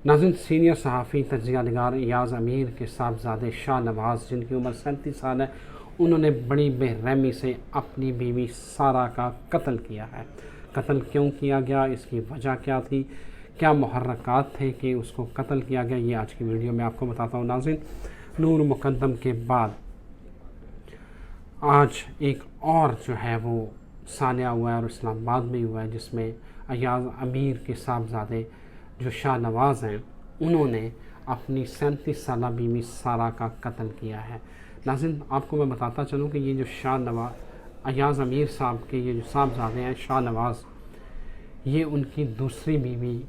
नाज़रीन, सीनियर सहाफ़ी तजिया निगार इयाज़ अमीर के साहबजादे शाह नवाज़, जिनकी उम्र 37 साल है, उन्होंने बड़ी बेरहमी से अपनी बीवी सारा का कत्ल किया है। कत्ल क्यों किया गया, इसकी वजह क्या थी, क्या मुहर्रकात थे कि उसको कत्ल किया गया, ये आज की वीडियो में आपको बताता हूँ। नाज़रीन, नूर मुक़द्दम के बाद आज एक और जो है वो सानिया हुआ है और इस्लामाबाद में हुआ है, जिसमें अयाज़ अमीर के साहबजादे जो शाह नवाज़ हैं, उन्होंने अपनी 37 साला बीवी सारा का कत्ल किया है। नाज़रीन, आपको मैं बताता चलूँ कि ये जो अयाज़ अमीर साहब के ये जो साहबजादे हैं शाह नवाज़, ये उनकी दूसरी बीवी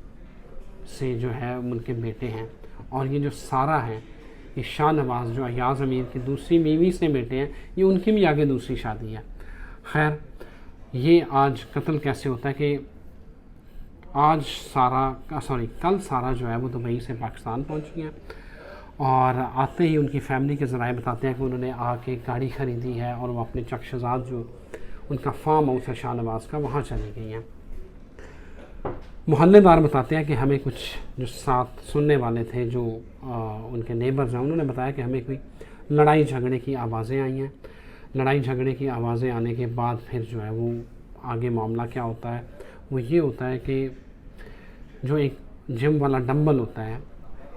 से जो है उनके बेटे हैं, और ये जो सारा है, ये शाह नवाज़ जो अयाज़ अमीर की दूसरी बीवी से बेटे हैं, ये उनकी भी आगे दूसरी शादी है। खैर, ये आज कत्ल कैसे होता है कि कल सारा जो है वो दुबई से पाकिस्तान पहुंची हैं, और आते ही उनकी फ़ैमिली के ज़राए बताते हैं कि उन्होंने आके गाड़ी ख़रीदी है और वो अपने चकशज़ाद जो उनका फार्म हाउस है शाह नवाज़ का, वहाँ चली गई हैं। मोहल्लेदार बताते हैं कि हमें कुछ जो साथ सुनने वाले थे, जो उनके नेबर्स हैं, उन्होंने बताया कि हमें कोई लड़ाई झगड़े की आवाज़ें आई हैं। लड़ाई झगड़े की आवाज़ें आने के बाद फिर जो है वो आगे मामला क्या होता है, वो ये होता है कि जो एक जिम वाला डंबल होता है,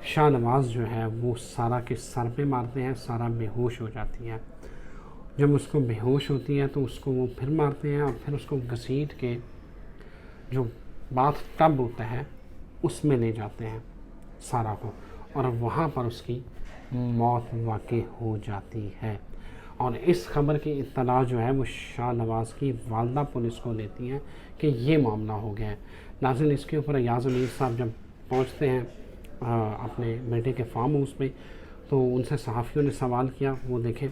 शाह नवाज़ जो है वो सारा के सर पे मारते हैं, सारा बेहोश हो जाती है। जब उसको बेहोश होती है तो उसको वो फिर मारते हैं, और फिर उसको घसीट के जो बाथ टब होता है उसमें ले जाते हैं सारा को, और वहाँ पर उसकी मौत वाक़ई हो जाती है। और इस खबर की इत्तला जो है वो शाह नवाज़ की वालदा पुलिस को देती हैं कि ये मामला हो गया है। नाज़रीन, इसके ऊपर अयाज़ अमीर साहब जब पहुँचते हैं अपने बेटे के फार्म हाउस में, तो उनसे सहाफ़ियों ने सवाल किया, वो देखें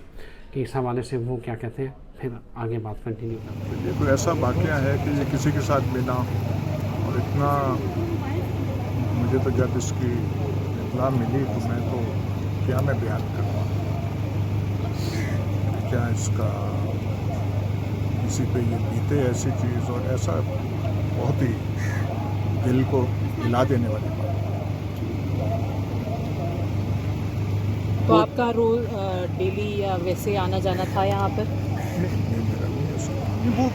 कि इस हवाले से वो क्या कहते हैं, फिर आगे बात कंटिन्यू करते हैं। ये तो ऐसा वाक़या है कि ये किसी के साथ मिला, और इतना मुझे तो जब इसकी इत्तला मिली तो मैं तो क्या मैं बयान करूँ, क्या इसका किसी पे ये बीते ऐसी चीज़, और ऐसा बहुत ही दिल को हिला देने वाली बात। तो आपका रोज डेली या वैसे आना जाना था यहाँ पर? नहीं मेरा नहीं ऐसा, नहीं वो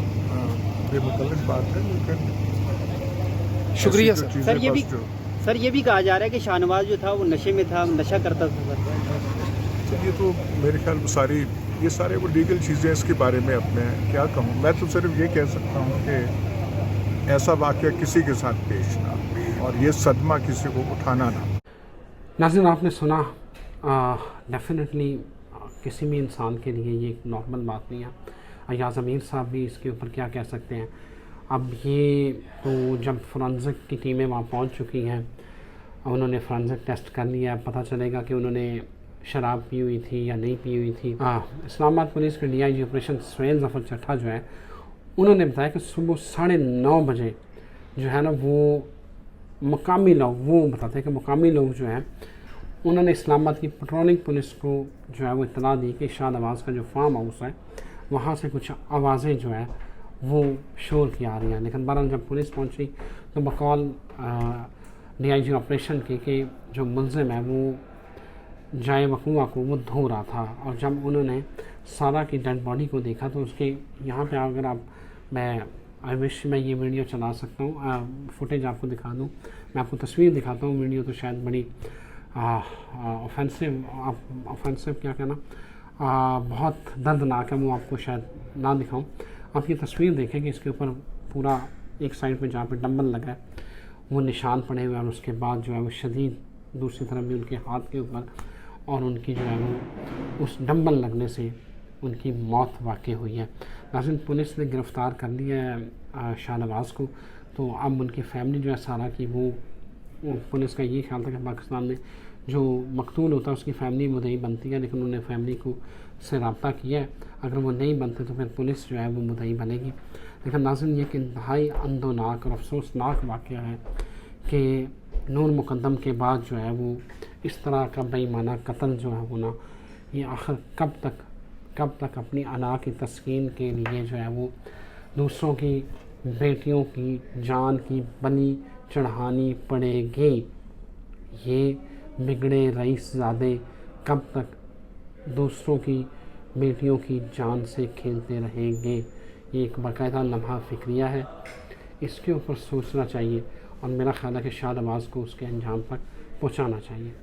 बेमुतल्लिक़ बात है, लेकिन शुक्रिया ऐसी जो सर। चीज़ें सर ये भी कहा जा रहा है कि शाहनवाज जो था वो नशे में था, नशा करता था सर। ये तो मेरे ख्याल ये सारे वो लीगल चीज़ें, इसके बारे में अब मैं क्या कहूँ। मैं तो सिर्फ ये कह सकता हूँ कि ऐसा वाक़या किसी के साथ पेश ना हो, और ये सदमा किसी को उठाना ना। नाज़रीन, आपने सुना, डेफिनेटली किसी भी इंसान के लिए ये एक नॉर्मल बात नहीं है। अयाज़ अमीर साहब भी इसके ऊपर क्या कह सकते हैं। अब ये तो जब फोरेंसिक की टीमें वहाँ पहुँच चुकी हैं, उन्होंने फोरेंसिक टेस्ट कर लिया, पता चलेगा कि उन्होंने शराब पी हुई थी या नहीं पी हुई थी। इस्लामाबाद पुलिस के DIG ऑपरेशन सुहेल ज़फ़र चट्ठा जो है, उन्होंने बताया कि सुबह 9:30 बजे जो है ना, वो मकामी लोग वो बताते हैं कि मकामी लोग जो हैं, उन्होंने इस्लामाबाद की पेट्रोलिंग पुलिस को जो है वो इत्तला दी कि शाह नवाज़ का जो फार्म हाउस है, वहाँ से कुछ आवाज़ें जो है वो शोर की आ रही हैं। लेकिन बहरहाल जब पुलिस पहुँची तो बकौल DIG ऑपरेशन की कि जो मुलज़िम है वो जाए वक़ूआ को वो धो रहा था, और जब उन्होंने सारा की डेड बॉडी को देखा तो उसके यहाँ पे अगर मैं ये वीडियो चला सकता हूँ, फुटेज आपको दिखा दूँ, मैं आपको तस्वीर दिखाता हूँ। वीडियो तो शायद बड़ी ऑफेंसिव क्या कहना, बहुत दर्दनाक है, वो आपको शायद ना दिखाऊं। आप ये तस्वीर देखें कि इसके ऊपर पूरा एक साइड पे जहाँ पे डंबल लगा है वो निशान पड़े हुए हैं, और उसके बाद जो है वो शदीद दूसरी तरफ भी उनके हाथ के ऊपर, और उनकी जो है वो उस डंबल लगने से उनकी मौत वाक़ई हुई है। नाज़रीन, पुलिस ने गिरफ़्तार कर लिया है शाह नवाज़ को। तो अब उनकी फ़ैमिली जो है सारा की, वो पुलिस का ये ख्याल था कि पाकिस्तान में जो मकतूल होता है उसकी फ़ैमिली मुद्दई बनती है, लेकिन उन्होंने फ़ैमिली को से रब्ता किया है। अगर वो नहीं बनते तो फिर पुलिस जो है वो मुद्दई बनेगी। लेकिन नाज़रीन, ये एक इंतहाई अंदोनाक और अफसोसनाक वाक़या है कि नूर मुक़द्दम के बाद जो है वो इस तरह का बेईमाना कत्ल जो है होना, ये आखिर कब तक अपनी अना की तस्कीन के लिए जो है वो दूसरों की बेटियों की जान की बलि चढ़ानी पड़ेगी। ये बिगड़े रईसज़ादे कब तक दूसरों की बेटियों की जान से खेलते रहेंगे। ये एक बाकायदा लम्हा फ़िक्रिया है, इसके ऊपर सोचना चाहिए और मेरा ख़्याल है कि शाद अब्बास को उसके अंजाम तक पहुँचाना चाहिए।